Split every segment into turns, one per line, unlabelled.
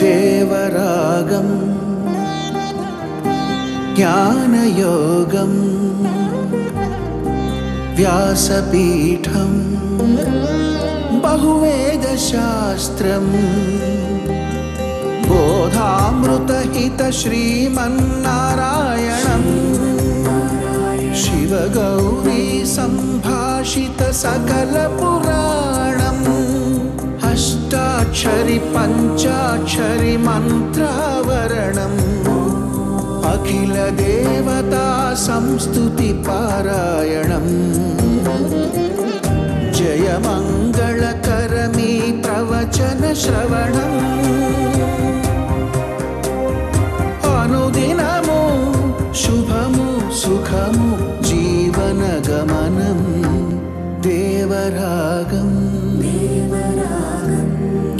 దేవరాగం జ్ఞానయోగం వ్యాసపీఠం బహువేదశాస్త్రం బోధామృతహిత శ్రీమన్నారాయణం శివగౌరీ సంభాషిత సకల పురాణం అష్టాక్షరి పంచాక్షరి మంత్రావరణం అఖిల దేవతా సంస్తుతి పారాయణం జయమంగళకరమీ ప్రవచన శ్రవణం అనుదినము శుభము సుఖము జీవన గమనం దేవరాగం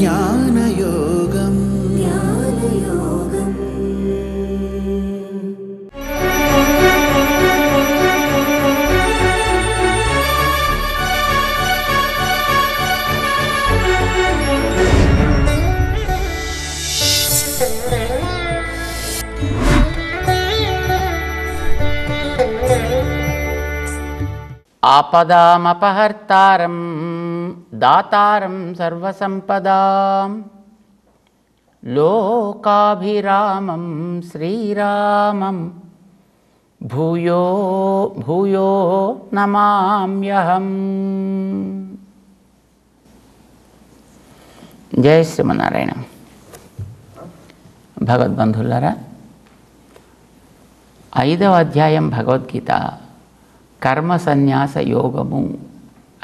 జ్ఞానయోగం
ఆపదామపహర్తారం దాతారం సర్వసంపదాం లోకాభిరామం శ్రీరామం భూయో భూయో నమామ్యహం. జయ శ్రీమన్నారాయణ. భగవద్బంధులారా, 5వ అధ్యాయం భగవద్గీత కర్మ సన్యాస యోగము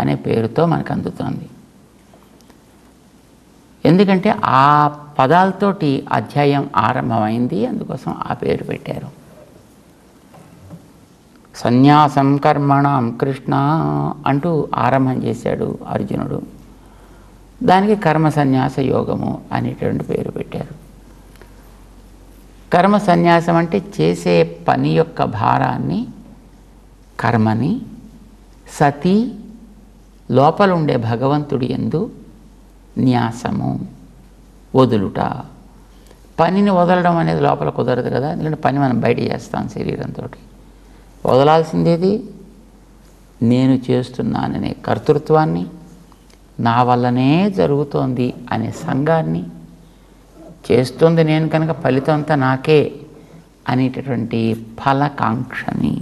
అనే పేరుతో మనకు అందుతోంది. ఎందుకంటే ఆ పదాలతోటి అధ్యాయం ఆరంభమైంది, అందుకోసం ఆ పేరు పెట్టారు. సన్యాసం కర్మణం కృష్ణ అంటూ ఆరంభం చేశాడు అర్జునుడు. దానికి కర్మ సన్యాస యోగము అనేటువంటి పేరు పెట్టారు. కర్మ సన్యాసం అంటే చేసే పని యొక్క భారాన్ని, కర్మని, సతి లోపల ఉండే భగవంతుడి యందు న్యాసము, వదులుట. పనిని వదలడం అనేది లోపల కుదరదు కదా, ఎందుకంటే పని మనం బయట చేస్తాం శరీరంతో. వదలాల్సిందేది నేను చేస్తున్నాననే కర్తృత్వాన్ని, నా వల్లనే జరుగుతోంది అనే సంఘాన్ని, చేస్తుంది నేను కనుక ఫలితం అంతా నాకే అనేటటువంటి ఫలకాంక్షని,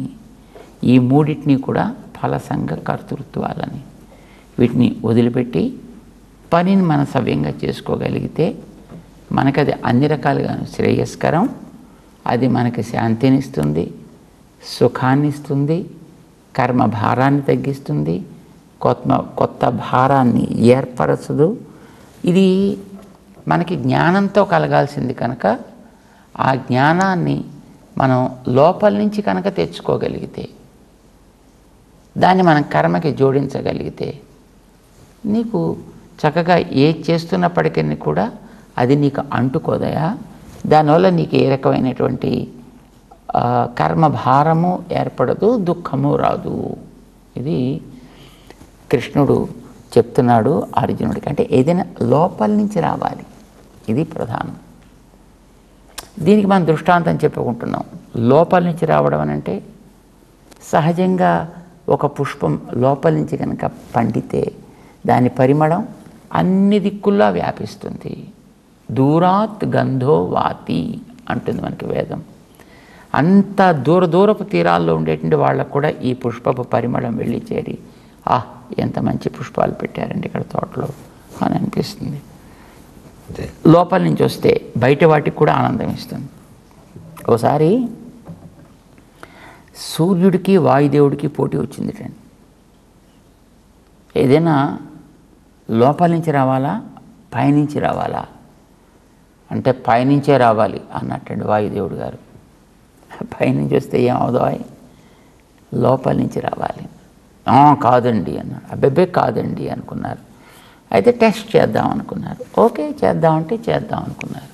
ఈ మూడింటిని కూడా ఫలసంగ కర్తృత్వాలని, వీటిని వదిలిపెట్టి పనిని మనం సవ్యంగా చేసుకోగలిగితే మనకది అన్ని రకాలుగా శ్రేయస్కరం. అది మనకి శాంతినిస్తుంది, సుఖాన్ని ఇస్తుంది, కర్మ భారాన్ని తగ్గిస్తుంది, కొత్త భారాన్ని ఏర్పరచదు. ఇది మనకి జ్ఞానంతో కలగాల్సింది కనుక ఆ జ్ఞానాన్ని మనం లోపల నుంచి కనుక తెచ్చుకోగలిగితే, దాన్ని మనం కర్మకి జోడించగలిగితే, నీకు చక్కగా ఏది చేస్తున్నప్పటికీ కూడా అది నీకు అంటుకోదయా. దానివల్ల నీకు ఏ రకమైనటువంటి కర్మ భారము ఏర్పడదు, దుఃఖము రాదు. ఇది కృష్ణుడు చెప్తున్నాడు అర్జునుడికి. అంటే ఏదైనా లోపల నుంచి రావాలి, ఇది ప్రధానం. దీనికి మనం దృష్టాంతం చెప్పుకుంటున్నాం. లోపల నుంచి రావడం అని అంటే సహజంగా ఒక పుష్పం లోపల నుంచి కనుక పండితే దాని పరిమళం అన్ని దిక్కుల్లా వ్యాపిస్తుంది. దూరాత్ గంధో వాతి అంటుంది మనకి వేదం. అంత దూరపు తీరాల్లో ఉండేటువంటి వాళ్ళకు కూడా ఈ పుష్పపు పరిమళం వెళ్ళి చేరి, ఎంత మంచి పుష్పాలు పెట్టారండి ఇక్కడ తోటలో అని అనిపిస్తుంది. లోపల నుంచి వస్తే బయట వాటికి కూడా ఆనందం ఇస్తుంది. ఒకసారి సూర్యుడికి వాయుదేవుడికి పోటీ వచ్చిందిటండి. ఏదైనా లోపల నుంచి రావాలా, పైనుంచి రావాలా అంటే పైనుంచే రావాలి అన్నట్టండి వాయుదేవుడు గారు. పైనుంచి వస్తే ఏమవుదో, లోపల నుంచి రావాలి. కాదండి అన్నాడు. అబ్బెబ్బే కాదండి అనుకున్నారు. అయితే టెస్ట్ చేద్దాం అనుకున్నారు. ఓకే చేద్దామంటే చేద్దాం అనుకున్నారు.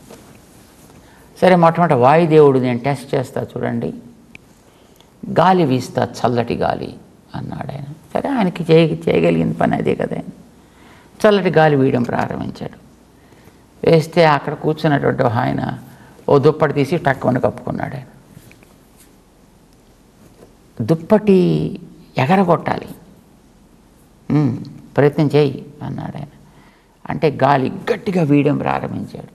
సరే మొట్టమొదటి వాయుదేవుడు నేను టెస్ట్ చేస్తా చూడండి, గాలి వీస్తా, చల్లటి గాలి అన్నాడు ఆయన. సరే ఆయనకి చేయగలిగిన పని అదే కదా. ఆయన చల్లటి గాలి వీయడం ప్రారంభించాడు. వేస్తే అక్కడ కూర్చున్నటువంటి ఆయన ఓ దుప్పటి తీసి టక్కుమని కప్పుకున్నాడు. ఆయన దుప్పటి ఎగరగొట్టాలి, ప్రయత్నం చేయి అన్నాడు ఆయన. అంటే గాలి గట్టిగా వీయడం ప్రారంభించాడు.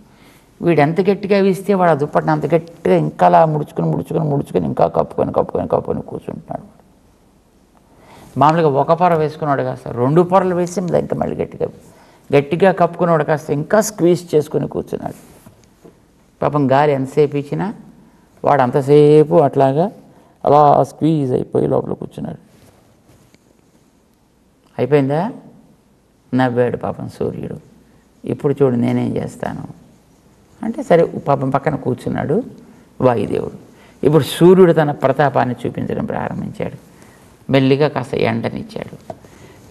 వీడు ఎంత గట్టిగా వీస్తే వాడు ఆ దుప్పటిని అంత గట్టిగా ఇంకా అలా ముడుచుకొని ఇంకా కప్పుకొని కూర్చుంటున్నాడు. మామూలుగా ఒక పొర వేసుకున్నాడు కాస్త 2 పొరలు వేసి ఇంకా మళ్ళీ గట్టిగా కప్పుకున్నాడు కాస్త ఇంకా స్క్వీజ్ చేసుకుని కూర్చున్నాడు. పాపం గాలి ఎంతసేపు ఇచ్చినా వాడు అంతసేపు అట్లాగా అలా స్క్వీజ్ అయిపోయి లోపల కూర్చున్నాడు. అయిపోయిందా? నవ్వాడు పాపం సూర్యుడు. ఇప్పుడు చూడు నేనేం చేస్తాను అంటే సరే పాపం పక్కన కూర్చున్నాడు వాయుదేవుడు. ఇప్పుడు సూర్యుడు తన ప్రతాపాన్ని చూపించడం ప్రారంభించాడు. మెల్లిగా కాస్త ఎండనిచ్చాడు.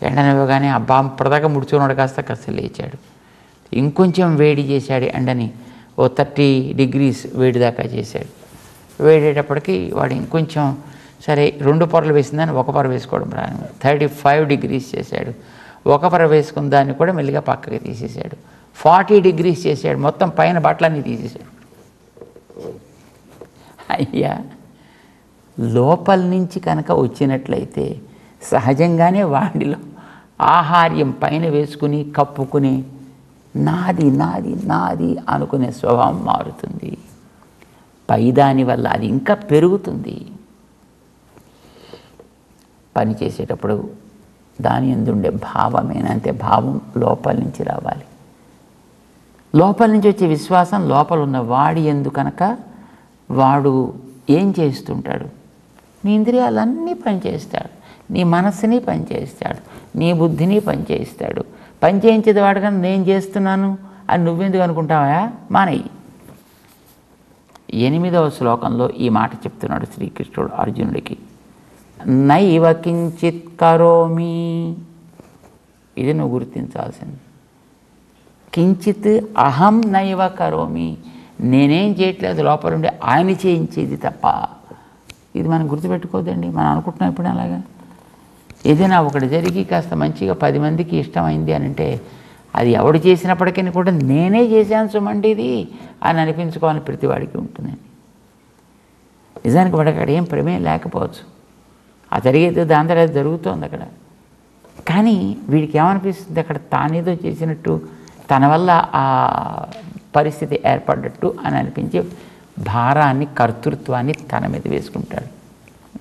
ఎండనివ్వగానే అబ్బా ప్రదాకా ముడుచుకున్నాడు కాస్త లేచాడు. ఇంకొంచెం వేడి చేశాడు ఎండని. ఓ 30 degrees వేడి దాకా చేశాడు. వేడేటప్పటికి వాడు ఇంకొంచెం సరే 2 పొరలు వేసిందని 1 పొర వేసుకోవడం ప్రారంభం. 35 degrees చేశాడు. 1 పొర వేసుకున్న దాన్ని కూడా మెల్లిగా పక్కకి తీసేశాడు. 40 degrees చేశాడు. మొత్తం పైన బట్టలన్నీ తీసేశాడు. అయ్యా, లోపల నుంచి కనుక వచ్చినట్లయితే సహజంగానే వాడిలో ఆహార్యం పైన వేసుకుని కప్పుకుని నాది నాది నాది అనుకునే స్వభావం మారుతుంది. పైదాని వల్ల అది ఇంకా పెరుగుతుంది. పని చేసేటప్పుడు దాని ఎందుండే భావమేనంతే, భావం లోపల నుంచి రావాలి. లోపల నుంచి వచ్చే విశ్వాసం లోపల ఉన్న వాడి ఎందు కనుక వాడు ఏం చేస్తుంటాడు? నీ ఇంద్రియాలన్నీ పనిచేస్తాడు, నీ మనస్సుని పనిచేస్తాడు, నీ బుద్ధిని పనిచేస్తాడు. పనిచేయించేది వాడు కానీ నేను చేస్తున్నాను అని నువ్వెందుకు అనుకుంటావా? మానయ్యి. 8వ శ్లోకంలో ఈ మాట చెప్తున్నాడు శ్రీకృష్ణుడు అర్జునుడికి. నైవ కించిత్ కరోమి, ఇది నువ్వు గుర్తించాల్సింది. కించిత్ అహం నైవ కరోమి, నేనేం చేయట్లేదు, లోపల ఉండి ఆయన చేయించేది తప్ప. ఇది మనం గుర్తుపెట్టుకోవద్దండి. మనం అనుకుంటున్నాం ఇప్పుడు అలాగా. ఏదైనా ఒకటి జరిగి కాస్త మంచిగా 10 మందికి ఇష్టమైంది అని అంటే అది ఎవడు చేసినప్పటికీ కూడా నేనే చేశాను సుమండి ఇది అని అనిపించుకోవాలని ప్రతివాడికి ఉంటుందండి. నిజానికి వాడికి అక్కడ ఏం ప్రమేయం లేకపోవచ్చు, ఆ జరిగేది దాంతో అది జరుగుతోంది అక్కడ. కానీ వీడికి ఏమనిపిస్తుంది, అక్కడ తానేదో చేసినట్టు తన వల్ల ఆ పరిస్థితి ఏర్పడ్డట్టు అని అనిపించే భారాన్ని, కర్తృత్వాన్ని తన మీద వేసుకుంటాడు.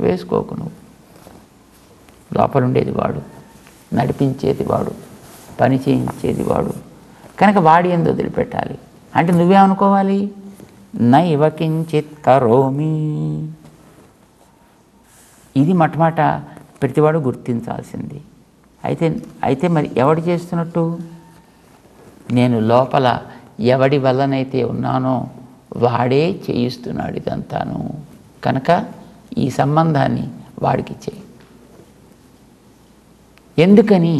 వేసుకోకు నువ్వు. లోపల ఉండేది వాడు, నడిపించేది వాడు, పని చేయించేది వాడు కనుక వాడి ఎందు వదిలిపెట్టాలి. అంటే నువ్వేమనుకోవాలి? నైవ కించిత్ కరోమి. ఇది మొట్టమొదట ప్రతివాడు గుర్తించాల్సింది. అయితే మరి ఎవడు చేస్తున్నట్టు? నేను లోపల ఎవడి వల్లనైతే ఉన్నానో వాడే చేయిస్తున్నాడు ఇదంతాను. కనుక ఈ సంబంధాన్ని వాడికి చేయి. ఎందుకని?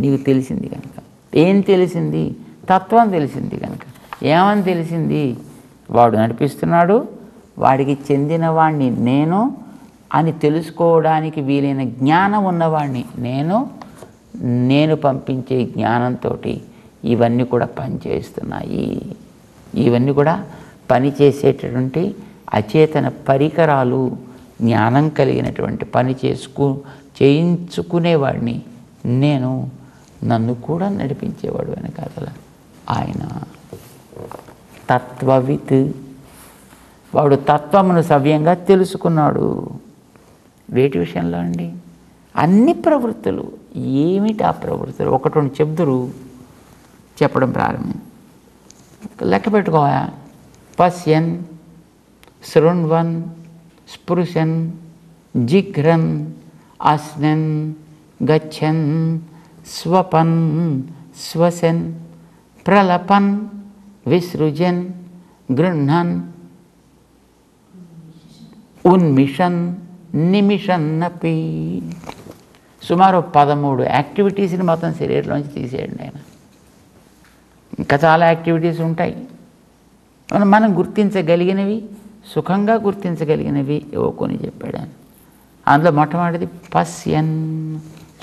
నీకు తెలిసింది కనుక. ఏం తెలిసింది? తత్వం తెలిసింది కనుక. ఏమని తెలిసింది? వాడు నడిపిస్తున్నాడు, వాడికి చెందిన వాడిని నేను అని తెలుసుకోవడానికి వీలైన జ్ఞానం ఉన్నవాడిని నేను పంపించే జ్ఞానంతో ఇవన్నీ కూడా పనిచేస్తున్నాయి. ఇవన్నీ కూడా పనిచేసేటటువంటి అచేతన పరికరాలు. జ్ఞానం కలిగినటువంటి పని చేయించుకునేవాడిని నేను, నన్ను కూడా నడిపించేవాడు వెనకాల ఆయన. తత్వవిత్, వాడు తత్వమును సవ్యంగా తెలుసుకున్నాడు. వేటి విషయంలో అండి? అన్ని ప్రవృత్తులు. ఏమిటి ఆ ప్రవృత్తులు? 1-2 చెప్దురు చెప్పడం ప్రారంభం. లెక్క పెట్టుకోవా. పశ్యన్, శృణ్వన్, స్పృశన్, జిఘ్రన్, అస్నన్, గచ్చన్, స్వపన్, శ్వసన్, ప్రలపన్, విసృజన్, గృహ్ణన్, ఉన్మిషన్, నిమిషన్నపి. సుమారు 13 యాక్టివిటీస్ని మొత్తం శరీరంలోంచి తీసేయండి ఆయన. ఇంకా చాలా యాక్టివిటీస్ ఉంటాయి. మనం గుర్తించగలిగినవి, సుఖంగా గుర్తించగలిగినవి ఏవో కొన్ని చెప్పాడు ఆయన. అందులో మొట్టమొదటిది పశ్యన్,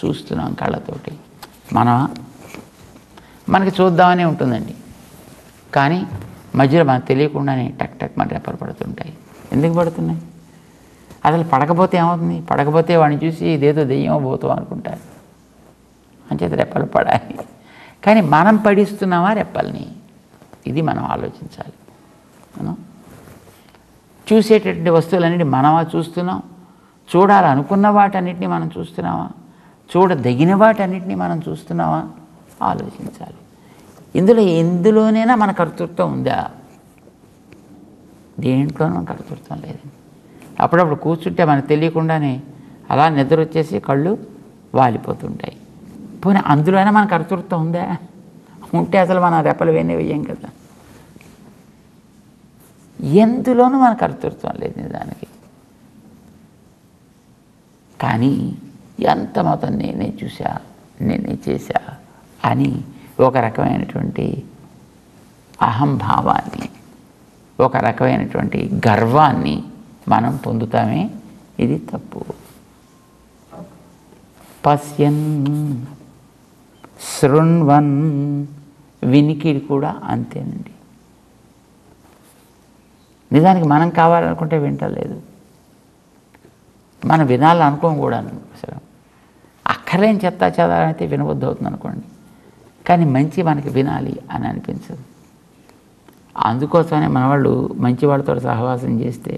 చూస్తున్నాం కళ్ళతోటి. మనకి చూద్దామనే ఉంటుందండి. కానీ మధ్యలో మనకు తెలియకుండానే టక్ టక్ మన రెప్పలు పడుతుంటాయి. ఎందుకు పడుతున్నాయి? అసలు పడకపోతే ఏమవుతుంది? పడకపోతే వాడిని చూసి ఇదేదో దెయ్యం పోతాం అనుకుంటారు. అంచేత రెప్పలు పడాలి. కానీ మనం పడిస్తున్నామా రెప్పల్ని? ఇది మనం ఆలోచించాలి. మనం చూసేటటువంటి వస్తువులన్నిటి మనమా చూస్తున్నాం? చూడాలనుకున్న వాటన్నిటిని మనం చూస్తున్నామా? చూడదగిన వాటన్నిటిని మనం చూస్తున్నామా? ఆలోచించాలి. ఎందులోనైనా మన కర్తృత్వం ఉందా? దేంట్లోనూ మన కర్తృత్వం లేదండి. అప్పుడప్పుడు కూర్చుంటే మనకు తెలియకుండానే అలా నిద్ర వచ్చేసి కళ్ళు వాలిపోతుంటాయి. పోనీ అందులోనే మన కర్తృత్వం ఉందా? ఉంటే అసలు మన రెప్పలు వేయం కదా. ఎందులోనూ మన కర్తృత్వం లేదు నిజానికి. కానీ ఎంత మొత్తం నేనే చూసా, నేనే చేశా అని ఒక రకమైనటువంటి అహంభావాన్ని, ఒక రకమైనటువంటి గర్వాన్ని మనం పొందుతామే. ఇది తప్పు. పశ్యన్ శృణ్వన్, వినికిడి కూడా అంతేనండి. నిజానికి మనం కావాలనుకుంటే వింటలేదు, మనం వినాలనుకోం కూడా. అసలు అక్కర్లేని చెత్త చదవాలైతే వినబుద్ధి అవుతుంది అనుకోండి, కానీ మంచి మనకి వినాలి అని అనిపించదు. అందుకోసమే మన వాళ్ళు మంచి వాళ్ళతో సహవాసం చేస్తే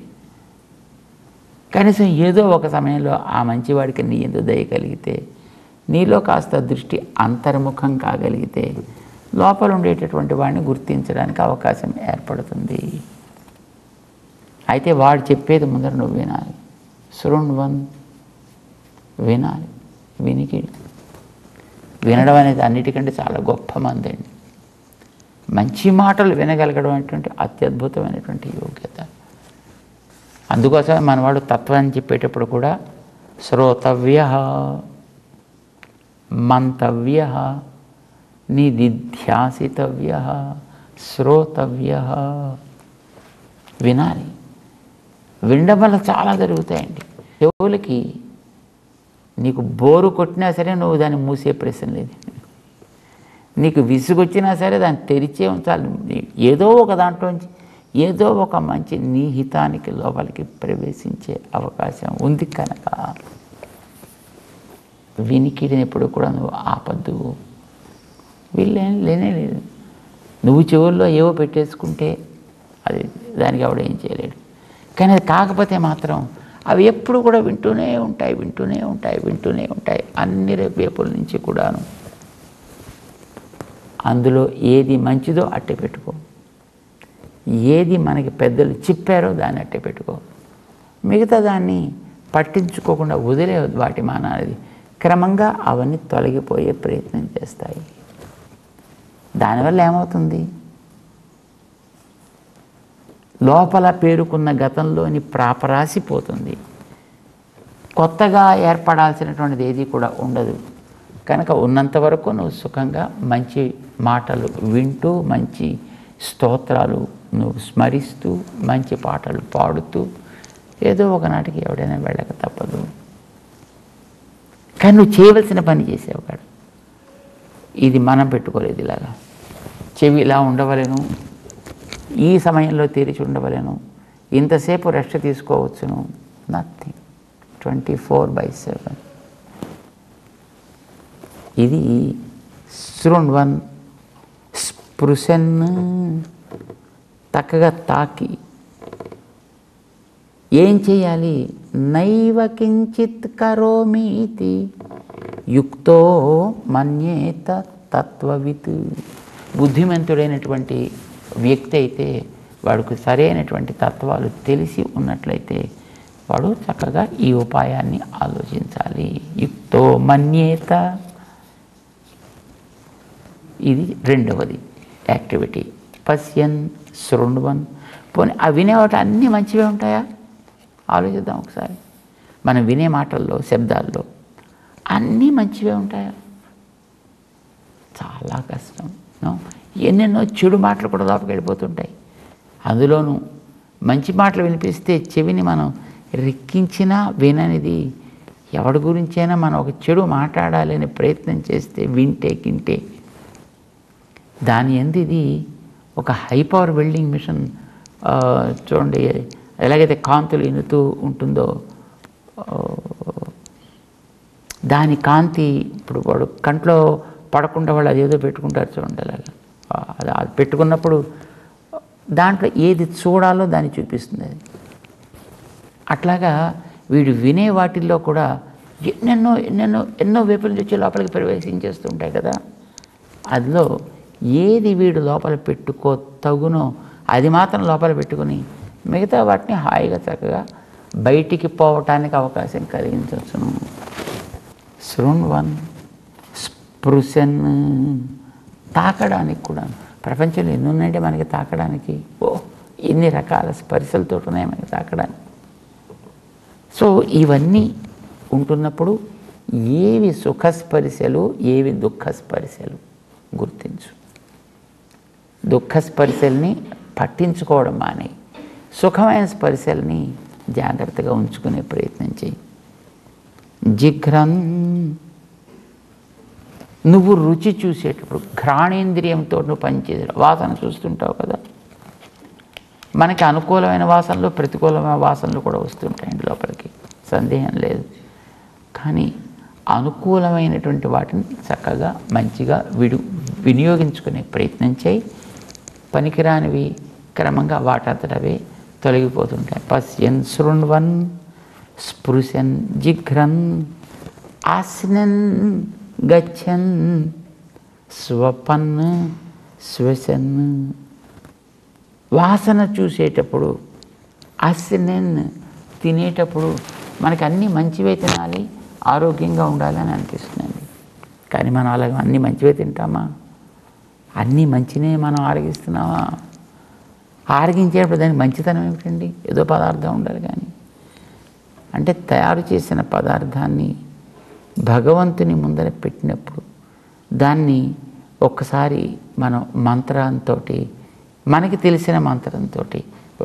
కనీసం ఏదో ఒక సమయంలో ఆ మంచివాడికి నీ ఎందు దయ కలిగితే, నీలో కాస్త దృష్టి అంతర్ముఖం కాగలిగితే లోపల ఉండేటటువంటి వాడిని గుర్తించడానికి అవకాశం ఏర్పడుతుంది. అయితే వాడు చెప్పేది ముందర నువ్వు వినాలి. శృణ్వన్, వినాలి. వినికిడి, వినడం అనేది అన్నిటికంటే చాలా గొప్ప మందండి. మంచి మాటలు వినగలగడం అనేటువంటి అత్యద్భుతమైనటువంటి యోగ్యత. అందుకోసమే మనవాడు తత్వాన్ని చెప్పేటప్పుడు కూడా శ్రోతవ్య, మంతవ్య, నిదిధ్యాసితవ్య, శ్రోతవ్య. వినాలి. వినడం వల్ల చాలా జరుగుతాయండి. చెవులకి నీకు బోరు కొట్టినా సరే నువ్వు దాన్ని మూసే ప్రశ్న లేదు. నీకు విసుగొచ్చినా సరే దాన్ని తెరిచే ఉంచాలి. ఏదో ఒక దాంట్లోంచి ఏదో ఒక మంచి నీ హితానికి లోపలికి ప్రవేశించే అవకాశం ఉంది కనుక వినికిడిని ఎప్పుడు కూడా నువ్వు ఆపద్దు. లేనే లేదు. నువ్వు చెవుల్లో ఏవో పెట్టేసుకుంటే అది దానికి ఆవిడ ఏం చేయలేడు. కానీ అది కాకపోతే మాత్రం అవి ఎప్పుడు కూడా వింటూనే ఉంటాయి అన్ని వైపుల నుంచి కూడాను. అందులో ఏది మంచిదో అట్టే పెట్టుకో, ఏది మనకి పెద్దలు చెప్పారో దాన్ని అట్టే పెట్టుకో. మిగతా దాన్ని పట్టించుకోకుండా వదిలే వాటి మానది క్రమంగా అవన్నీ తొలగిపోయే ప్రయత్నం చేస్తాయి. దానివల్ల ఏమవుతుంది? లోపల పేరుకున్న గతంలోని ప్రాపరాసిపోతుంది. కొత్తగా ఏర్పడాల్సినటువంటిది ఏది కూడా ఉండదు. కనుక ఉన్నంత వరకు నువ్వు సుఖంగా మంచి మాటలు వింటూ, మంచి స్తోత్రాలు నువ్వు స్మరిస్తూ, మంచి పాటలు పాడుతూ ఏదో ఒకనాటికి ఎవడైనా వెళ్ళక తప్పదు. కానీ నువ్వు చేయవలసిన పని చేసావు కాదు. ఇది మనం పెట్టుకోలేదు. ఇలాగా చెవి ఇలా ఉండవలేను, ఈ సమయంలో తెరిచి ఉండవలేను, ఇంతసేపు రెస్ట్ తీసుకోవచ్చును. నథింగ్. 24/7. ఇది శృణ్వన్, స్పృశన్, చక్కగా తాకి. ఏం చేయాలి? నైవ కించిత్ కరోమీతి యుక్తో మన్యేత తత్వవిత్. బుద్ధిమంతుడైనటువంటి వ్యక్తి అయితే వాడికి సరైనటువంటి తత్వాలు తెలిసి ఉన్నట్లయితే వాడు చక్కగా ఈ ఉపాయాన్ని ఆలోచించాలి. యుక్తో మన్యేత. ఇది రెండవది యాక్టివిటీ. పశ్యన్, శృణ్వన్. పోనీ ఆ వినేవాటి అన్నీ మంచివే ఉంటాయా? ఆలోచిద్దాం ఒకసారి. మనం వినే మాటల్లో, శబ్దాల్లో అన్నీ మంచివే ఉంటాయా? చాలా కష్టం. ఎన్నెన్నో చెడు మాటలు కూడా లోపలికి వెళ్ళిపోతుంటాయి. అందులోనూ మంచి మాటలు వినిపిస్తే చెవిని మనం రెక్కించినా విననిది ఎవడి గురించైనా మనం ఒక చెడు మాట్లాడాలని ప్రయత్నం చేస్తే వింటే గింటే దాని యందు ఇది ఒక హై పవర్ వెల్డింగ్ మిషన్ చూడండి ఎలాగైతే కాంతులు ఎన్నుతూ ఉంటుందో దాని కాంతి ఇప్పుడు వాడు కంట్లో పడకుండా వాళ్ళు అదేదో పెట్టుకుంటారు చూడండి అలాగా అది పెట్టుకున్నప్పుడు దాంట్లో ఏది చూడాలో దాన్ని చూపిస్తుంది అది. అట్లాగా వీడు వినే వాటిల్లో కూడా ఎన్నో వైపుల నుంచి లోపలికి ప్రవేశించేస్తూ ఉంటాయి కదా. అందులో ఏది వీడు లోపల తగునో అది మాత్రం లోపల పెట్టుకుని మిగతా వాటిని హాయిగా చక్కగా బయటికి పోవటానికి అవకాశం కలిగించవచ్చును. శృణ్వన్ స్పృశన్, తాకడానికి కూడా ప్రపంచంలో ఎన్ని ఉన్నాయంటే మనకి తాకడానికి, ఎన్ని రకాల స్పర్శలతో ఉన్నాయి మనకి తాకడానికి. సో ఇవన్నీ ఉంటున్నప్పుడు ఏవి సుఖస్పర్శలు ఏవి దుఃఖస్పర్శలు గుర్తించు. దుఃఖస్పర్శల్ని పట్టించుకోవడం మానే, సుఖమైన స్పర్శల్ని జాగ్రత్తగా ఉంచుకునే ప్రయత్నం చేయి. జిఘ్రన్, నువ్వు రుచి చూసేటప్పుడు ఘ్రాణేంద్రియంతో నువ్వు పనిచేసే వాసన చూస్తుంటావు కదా. మనకి అనుకూలమైన వాసనలు ప్రతికూలమైన వాసనలు కూడా వస్తుంటాయండి లోపలికి, సందేహం లేదు. కానీ అనుకూలమైనటువంటి వాటిని చక్కగా మంచిగా వినియోగించుకునే ప్రయత్నం చేయి. పనికిరానివి క్రమంగా వాటంతటవే తొలగిపోతుంటాయి. పశ్యన్ శృణ్వన్ స్పృశన్ జిఘ్రన్ ఆస్నన్ గచ్చన్ స్వపన్ శ్వసన్. వాసన చూసేటప్పుడు, ఆస్నన్ తినేటప్పుడు మనకి అన్నీ మంచివే తినాలి, ఆరోగ్యంగా ఉండాలని అనిపిస్తుందండి. కానీ మనం అలాగే అన్నీ మంచివే తింటామా? అన్నీ మంచినే మనం ఆరగిస్తున్నామా? ఆరగించేటప్పుడు దానికి మంచితనం ఏమిటండి? ఏదో పదార్థం ఉండాలి. కానీ అంటే తయారు చేసిన పదార్థాన్ని భగవంతుని ముందర పెట్టినప్పుడు దాన్ని ఒక్కసారి మనం మంత్రంతో, మనకి తెలిసిన మంత్రంతో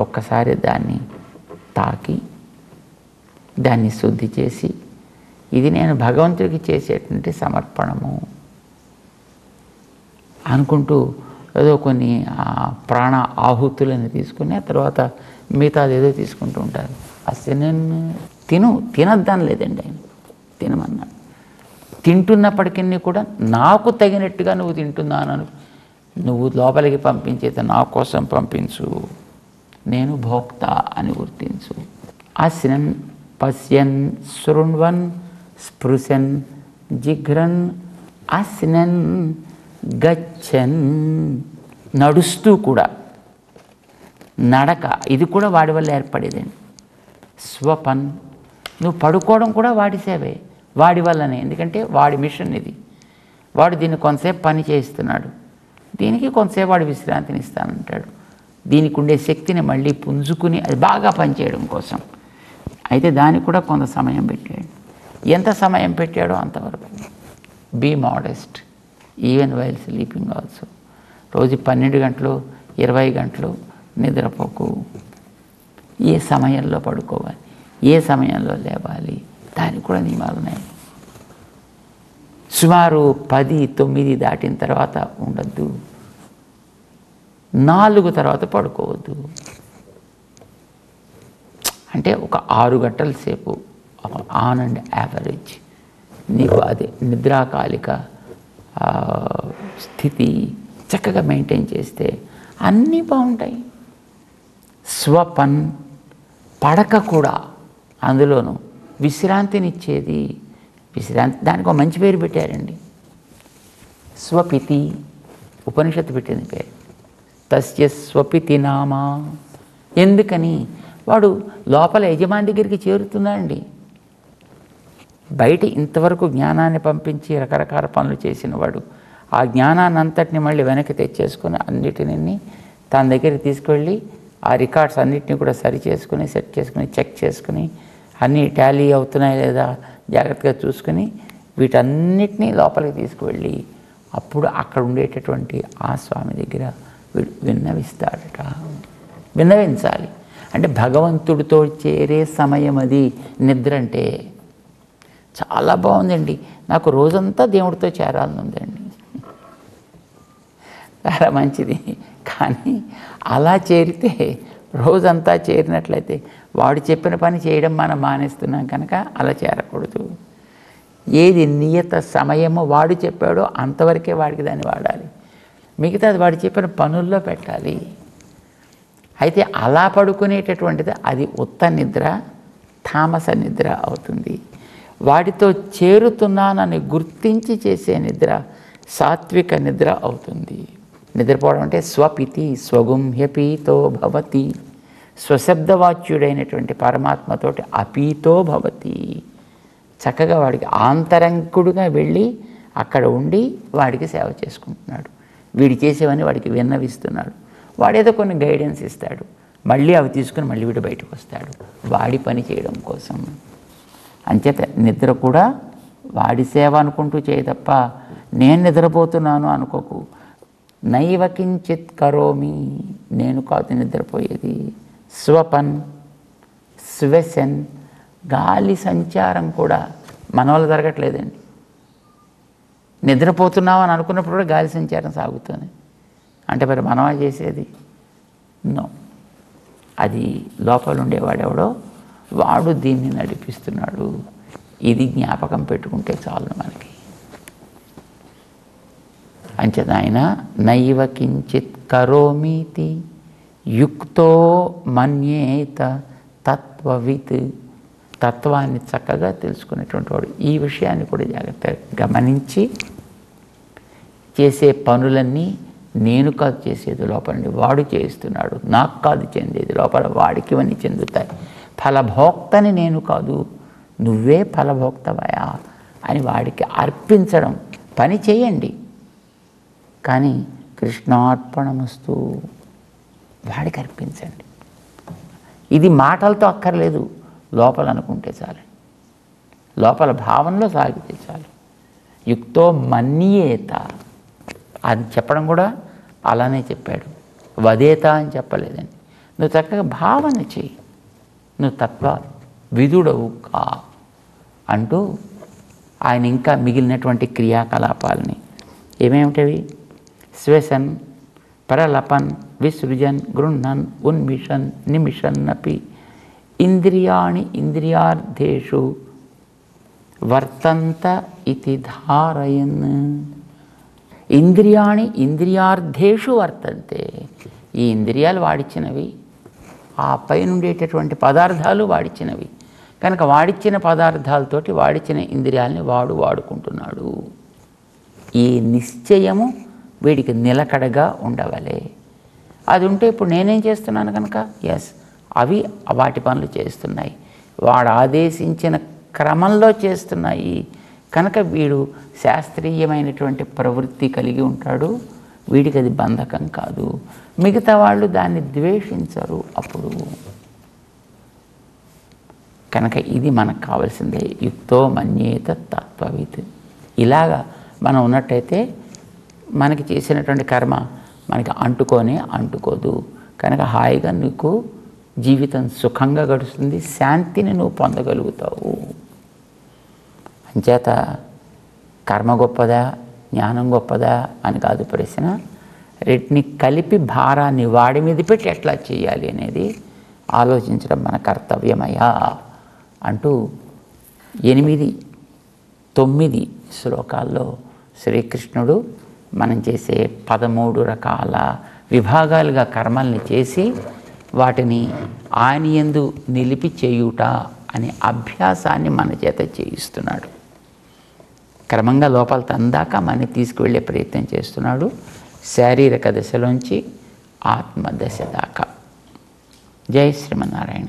ఒక్కసారి దాన్ని తాకి దాన్ని శుద్ధి చేసి, ఇది నేను భగవంతుడికి చేసేటువంటి సమర్పణము అనుకుంటూ ఏదో కొన్ని ప్రాణ ఆహుతులను తీసుకుని ఆ తర్వాత మిగతాది ఏదో తీసుకుంటూ ఉంటారు. అసలు నేను తినద్దాను లేదండి, ఆయన తినమన్నాడు. తింటున్నప్పటికీ కూడా నాకు తగినట్టుగా నువ్వు తింటున్నాను, నువ్వు లోపలికి పంపించేది నా కోసం పంపించు, నేను భోక్త అని గుర్తించు. ఆస్నన్ పశ్యన్ శృణ్వన్ స్పృశన్ జిఘ్రన్ ఆస్నన్ గచ్చన్. నడుస్తూ కూడా, నడక ఇది కూడా వాడి వల్ల ఏర్పడేదండి. స్వపన్, నువ్వు పడుకోవడం కూడా వాడి సేవే, వాడి వల్లనే. ఎందుకంటే వాడి మిషన్ ఇది, వాడు దీన్ని కొంతసేపు పని చేయిస్తున్నాడు, దీనికి కొంతసేపు వాడు విశ్రాంతిని ఇస్తానంటాడు. దీనికి ఉండే శక్తిని మళ్ళీ పుంజుకుని అది బాగా పనిచేయడం కోసం. అయితే దానికి కూడా కొంత సమయం పెట్టాడు. ఎంత సమయం పెట్టాడో అంతవరకు. Be modest even while sleeping also. రోజు 12 గంటలు 20 గంటలు నిద్రపోకు. ఏ సమయంలో పడుకోవాలి, ఏ సమయంలో లేవాలి, దానికి కూడా నియమాలు ఉన్నాయి. సుమారు 10-9 దాటిన తర్వాత ఉండద్దు, 4 తర్వాత పడుకోవద్దు. అంటే ఒక 6 గంటల సేపు ఆన్ అండ్ యావరేజ్ నీకు అది నిద్రాకాలిక స్థితి చక్కగా మెయింటైన్ చేస్తే అన్నీ బాగుంటాయి. స్వపన్, పడక కూడా అందులోనూ విశ్రాంతినిచ్చేది. విశ్రాంతి, దానికి ఒక మంచి పేరు పెట్టారండి, స్వపితి. ఉపనిషత్తు పెట్టింది పేరు, తస్య స్వపితి నామా. ఎందుకని? వాడు లోపల యజమాని దగ్గరికి చేరుతున్నాడండి. బయట ఇంతవరకు జ్ఞానాన్ని పంపించి రకరకాల పనులు చేసిన వాడు ఆ జ్ఞానాన్ని అంతటిని మళ్ళీ వెనక్కి తెచ్చేసుకుని అన్నిటిని తన దగ్గరికి తీసుకువెళ్ళి ఆ రికార్డ్స్ అన్నిటిని కూడా సరి చేసుకుని సెట్ చేసుకుని చెక్ చేసుకుని అన్నీ టాలీ అవుతున్నాయి లేదా జాగ్రత్తగా చూసుకుని వీటన్నిటినీ లోపలికి తీసుకువెళ్ళి అప్పుడు అక్కడ ఉండేటటువంటి ఆ స్వామి దగ్గర విన్నవిస్తాడట. విన్నవించాలి అంటే భగవంతుడితో చేరే సమయం అది. నిద్ర అంటే చాలా బాగుందండి, నాకు రోజంతా దేవుడితో చేరాలని ఉందండి, చాలా మంచిది. కానీ అలా చేరితే రోజంతా చేరినట్లయితే వాడు చెప్పిన పని చేయడం మనం మానేస్తున్నాం కనుక అలా చేరకూడదు. ఏది నియత సమయమో వాడు చెప్పాడో అంతవరకే వాడికి దాన్ని వాడాలి, మిగతాది వాడు చెప్పిన పనుల్లో పెట్టాలి. అయితే అలా పడుకునేటటువంటిది అది ఉత్త నిద్ర, తామస నిద్ర అవుతుంది. వాడితో చేరుతున్నానని గుర్తించి చేసే నిద్ర సాత్విక నిద్ర అవుతుంది. నిద్రపోవడం అంటే స్వపితి స్వగుంహ్యపీతో భవతి, స్వశబ్దవాచ్యుడైనటువంటి పరమాత్మతోటి అపీతో భవతి. చక్కగా వాడికి ఆంతరంకుడుగా వెళ్ళి అక్కడ ఉండి వాడికి సేవ చేసుకుంటున్నాడు. వీడి చేసేవని వాడికి విన్నవిస్తున్నాడు. వాడేదో కొన్ని గైడెన్స్ ఇస్తాడు, మళ్ళీ అవి తీసుకుని మళ్ళీ వీడు బయటకు వస్తాడు వాడి పని చేయడం కోసం. అంచేత నిద్ర కూడా వాడి సేవ అనుకుంటూ చేయ తప్ప నేను నిద్రపోతున్నాను అనుకోకు. నైవ కించిత్ కరోమి, నేను కాదు నిద్రపోయేది. స్వపన్ స్వెసన్, గాలి సంచారం కూడా మన వల్ల జరగట్లేదండి. నిద్రపోతున్నాం అని అనుకున్నప్పుడు కూడా గాలి సంచారం సాగుతుంది. అంటే మరి మనమా చేసేది? నో, అది లోపల ఉండేవాడెవడో వాడు దీన్ని నడిపిస్తున్నాడు. ఇది జ్ఞాపకం పెట్టుకుంటే చాలు మనకి. అంచేత ఆయన నైవ కించిత్ కరోమీతి యుక్తో మన్యేత తత్వవిత్, తత్వాన్ని చక్కగా తెలుసుకునేటువంటి వాడు ఈ విషయాన్ని కూడా జాగ్రత్తగా గమనించి చేసే పనులన్నీ నేను కాదు చేసేది, లోపల నుండి వాడు చేస్తున్నాడు, నాకు కాదు చెందేది, లోపల వాడికి ఇవన్నీ చెందుతాయి. ఫలభోక్తని నేను కాదు, నువ్వే ఫలభోక్తవయా అని వాడికి అర్పించడం. పని చేయండి కానీ కృష్ణార్పణమస్తు వాడికి అర్పించండి. ఇది మాటలతో అక్కర్లేదు, లోపల అనుకుంటే చాలు, లోపల భావనలో సాగితే చాలు. యుక్తో మన్యేత అది చెప్పడం కూడా అలానే చెప్పాడు, వదేత అని చెప్పలేదండి. నువ్వు చక్కగా భావన చెయ్యి, నువ్వు తత్వ విధుడవు కా అంటూ ఆయన ఇంకా మిగిలినటువంటి క్రియాకలాపాలని ఏమేమిటవి? శ్వసన్ ప్రలపన్ విసృజన్ గృహ్ణన్ ఉన్మిషన్ నిమిషన్నపి ఇంద్రియాణి ఇంద్రియార్థేషు వర్తంత ఇతి ధారయన్. ఇంద్రియాణి ఇంద్రియార్థేషు వర్తంతే, ఈ ఇంద్రియాలు వాడిచ్చినవి, ఆ పైన ఉండేటటువంటి పదార్థాలు వాడిచ్చినవి కనుక వాడిచ్చిన పదార్థాలతోటి వాడిచ్చిన ఇంద్రియాలని వాడు వాడుకుంటున్నాడు. ఈ నిశ్చయము వీడికి నిలకడగా ఉండవలే. అది ఉంటే ఇప్పుడు నేనేం చేస్తున్నాను కనుక ఎస్ అవి వాటి పనులు చేస్తున్నాయి, వాడు ఆదేశించిన క్రమంలో చేస్తున్నాయి కనుక వీడు శాస్త్రీయమైనటువంటి ప్రవృత్తి కలిగి ఉంటాడు. వీడికి అది బంధకం కాదు, మిగతా వాళ్ళు దాన్ని ద్వేషించరు అప్పుడు. కనుక ఇది మనకు కావాల్సిందే, యుక్తో మన్యేత తత్వవిత్. ఇలాగా మనం ఉన్నట్టయితే మనకి చేసినటువంటి కర్మ మనకి అంటుకోదు కనుక హాయిగా నీకు జీవితం సుఖంగా గడుస్తుంది, శాంతిని నువ్వు పొందగలుగుతావు. అంచేత కర్మ గొప్పదా జ్ఞానం గొప్పదా అని కాదు ప్రశ్న, రెంటిని కలిపి భారాన్ని వాడి మీద పెట్టి ఎట్లా చేయాలి అనేది ఆలోచించడం మన కర్తవ్యమయ్యా అంటూ 8, 9 శ్లోకాల్లో శ్రీకృష్ణుడు మనం చేసే 13 రకాల విభాగాలుగా కర్మల్ని చేసి వాటిని ఆయన యందు నిలిపి చేయుట అనే అభ్యాసాన్ని మన చేత చేయిస్తున్నాడు. క్రమంగా లోపల తందాక మనని తీసుకువెళ్ళే ప్రయత్నం చేస్తున్నాడు, శారీరక దశలోంచి ఆత్మదశ దాకా. జై శ్రీమన్నారాయణ.